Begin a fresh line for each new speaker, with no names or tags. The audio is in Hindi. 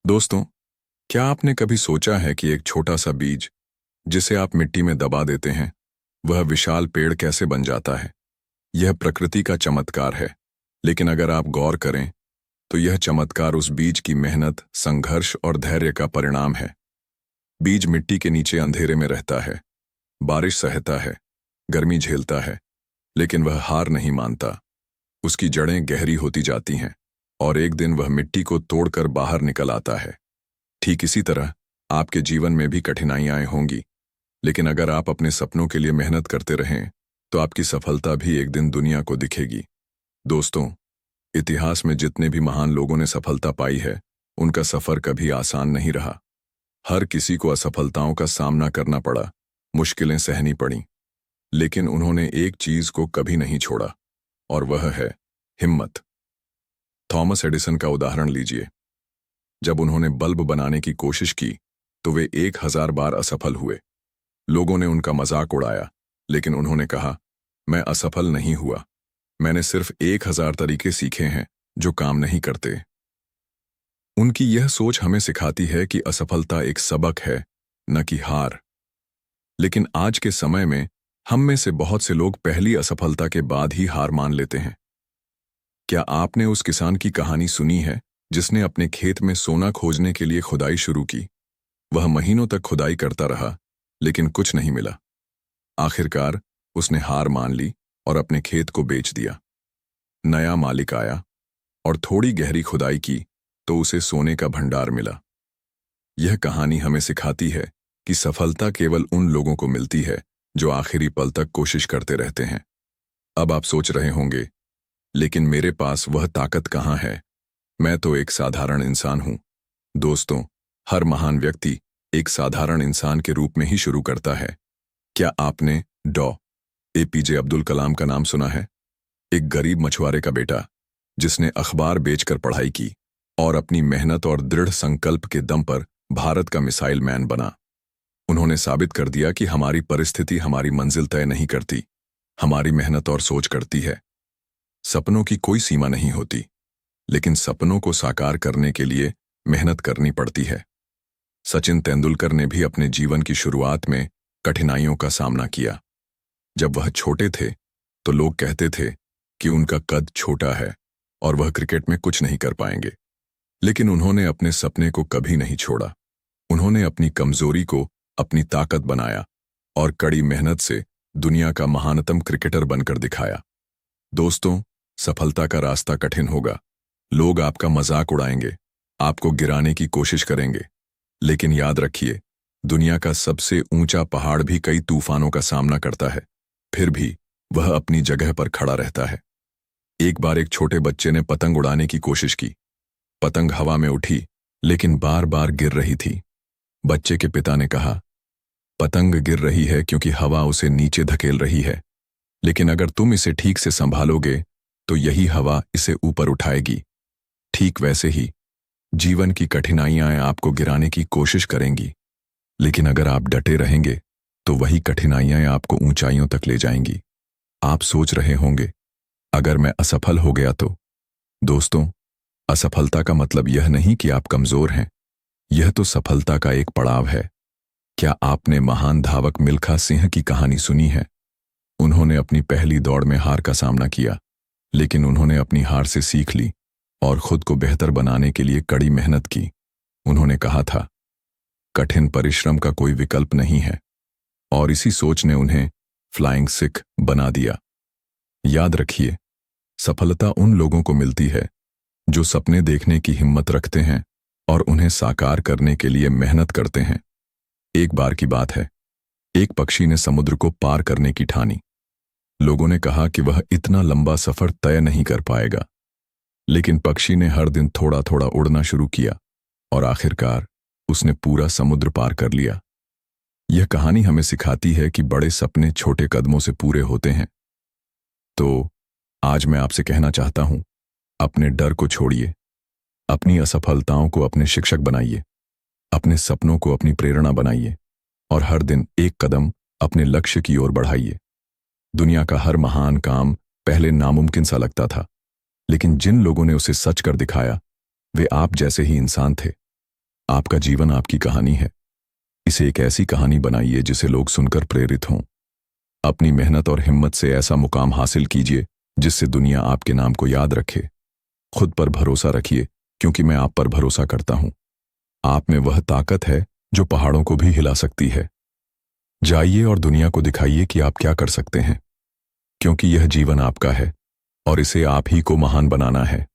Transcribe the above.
दोस्तों, क्या आपने कभी सोचा है कि एक छोटा सा बीज जिसे आप मिट्टी में दबा देते हैं, वह विशाल पेड़ कैसे बन जाता है? यह प्रकृति का चमत्कार है, लेकिन अगर आप गौर करें तो यह चमत्कार उस बीज की मेहनत, संघर्ष और धैर्य का परिणाम है। बीज मिट्टी के नीचे अंधेरे में रहता है, बारिश सहता है, गर्मी झेलता है, लेकिन वह हार नहीं मानता। उसकी जड़ें गहरी होती जाती हैं और एक दिन वह मिट्टी को तोड़कर बाहर निकल आता है। ठीक इसी तरह आपके जीवन में भी कठिनाइयां होंगी, लेकिन अगर आप अपने सपनों के लिए मेहनत करते रहें तो आपकी सफलता भी एक दिन दुनिया को दिखेगी। दोस्तों, इतिहास में जितने भी महान लोगों ने सफलता पाई है, उनका सफर कभी आसान नहीं रहा। हर किसी को असफलताओं का सामना करना पड़ा, मुश्किलें सहनी पड़ी, लेकिन उन्होंने एक चीज को कभी नहीं छोड़ा, और वह है हिम्मत। थॉमस एडिसन का उदाहरण लीजिए। जब उन्होंने बल्ब बनाने की कोशिश की तो वे 1000 बार असफल हुए। लोगों ने उनका मजाक उड़ाया, लेकिन उन्होंने कहा, मैं असफल नहीं हुआ, मैंने सिर्फ 1000 तरीके सीखे हैं जो काम नहीं करते। उनकी यह सोच हमें सिखाती है कि असफलता एक सबक है, न कि हार। लेकिन आज के समय में हम में से बहुत से लोग पहली असफलता के बाद ही हार मान लेते हैं। क्या आपने उस किसान की कहानी सुनी है जिसने अपने खेत में सोना खोजने के लिए खुदाई शुरू की? वह महीनों तक खुदाई करता रहा, लेकिन कुछ नहीं मिला। आखिरकार उसने हार मान ली और अपने खेत को बेच दिया। नया मालिक आया और थोड़ी गहरी खुदाई की तो उसे सोने का भंडार मिला। यह कहानी हमें सिखाती है कि सफलता केवल उन लोगों को मिलती है जो आखिरी पल तक कोशिश करते रहते हैं। अब आप सोच रहे होंगे, लेकिन मेरे पास वह ताकत कहाँ है? मैं तो एक साधारण इंसान हूं। दोस्तों, हर महान व्यक्ति एक साधारण इंसान के रूप में ही शुरू करता है। क्या आपने डॉ. एपीजे अब्दुल कलाम का नाम सुना है? एक गरीब मछुआरे का बेटा जिसने अखबार बेचकर पढ़ाई की और अपनी मेहनत और दृढ़ संकल्प के दम पर भारत का मिसाइल मैन बना। उन्होंने साबित कर दिया कि हमारी परिस्थिति हमारी मंजिल तय नहीं करती, हमारी मेहनत और सोच करती है। सपनों की कोई सीमा नहीं होती, लेकिन सपनों को साकार करने के लिए मेहनत करनी पड़ती है। सचिन तेंदुलकर ने भी अपने जीवन की शुरुआत में कठिनाइयों का सामना किया। जब वह छोटे थे तो लोग कहते थे कि उनका कद छोटा है और वह क्रिकेट में कुछ नहीं कर पाएंगे, लेकिन उन्होंने अपने सपने को कभी नहीं छोड़ा। उन्होंने अपनी कमजोरी को अपनी ताकत बनाया और कड़ी मेहनत से दुनिया का महानतम क्रिकेटर बनकर दिखाया। दोस्तों, सफलता का रास्ता कठिन होगा। लोग आपका मजाक उड़ाएंगे, आपको गिराने की कोशिश करेंगे, लेकिन याद रखिए, दुनिया का सबसे ऊंचा पहाड़ भी कई तूफानों का सामना करता है, फिर भी वह अपनी जगह पर खड़ा रहता है। एक बार एक छोटे बच्चे ने पतंग उड़ाने की कोशिश की। पतंग हवा में उठी, लेकिन बार बार गिर रही थी। बच्चे के पिता ने कहा, पतंग गिर रही है क्योंकि हवा उसे नीचे धकेल रही है, लेकिन अगर तुम इसे ठीक से संभालोगे तो यही हवा इसे ऊपर उठाएगी। ठीक वैसे ही जीवन की कठिनाइयां आपको गिराने की कोशिश करेंगी, लेकिन अगर आप डटे रहेंगे तो वही कठिनाइयां आपको ऊंचाइयों तक ले जाएंगी। आप सोच रहे होंगे, अगर मैं असफल हो गया तो? दोस्तों, असफलता का मतलब यह नहीं कि आप कमजोर हैं, यह तो सफलता का एक पड़ाव है। क्या आपने महान धावक मिल्खा सिंह की कहानी सुनी है? उन्होंने अपनी पहली दौड़ में हार का सामना किया, लेकिन उन्होंने अपनी हार से सीख ली और खुद को बेहतर बनाने के लिए कड़ी मेहनत की। उन्होंने कहा था, कठिन परिश्रम का कोई विकल्प नहीं है, और इसी सोच ने उन्हें फ्लाइंग सिख बना दिया। याद रखिए, सफलता उन लोगों को मिलती है जो सपने देखने की हिम्मत रखते हैं और उन्हें साकार करने के लिए मेहनत करते हैं। एक बार की बात है, एक पक्षी ने समुद्र को पार करने की ठानी। लोगों ने कहा कि वह इतना लंबा सफर तय नहीं कर पाएगा, लेकिन पक्षी ने हर दिन थोड़ा थोड़ा उड़ना शुरू किया और आखिरकार उसने पूरा समुद्र पार कर लिया। यह कहानी हमें सिखाती है कि बड़े सपने छोटे कदमों से पूरे होते हैं। तो आज मैं आपसे कहना चाहता हूं, अपने डर को छोड़िए, अपनी असफलताओं को अपने शिक्षक बनाइए, अपने सपनों को अपनी प्रेरणा बनाइए और हर दिन एक कदम अपने लक्ष्य की ओर बढ़ाइए। दुनिया का हर महान काम पहले नामुमकिन सा लगता था, लेकिन जिन लोगों ने उसे सच कर दिखाया, वे आप जैसे ही इंसान थे। आपका जीवन आपकी कहानी है। इसे एक ऐसी कहानी बनाइए जिसे लोग सुनकर प्रेरित हों। अपनी मेहनत और हिम्मत से ऐसा मुकाम हासिल कीजिए जिससे दुनिया आपके नाम को याद रखे। खुद पर भरोसा रखिए, क्योंकि मैं आप पर भरोसा करता हूं। आप में वह ताकत है जो पहाड़ों को भी हिला सकती है। जाइए और दुनिया को दिखाइए कि आप क्या कर सकते हैं, क्योंकि यह जीवन आपका है और इसे आप ही को महान बनाना है।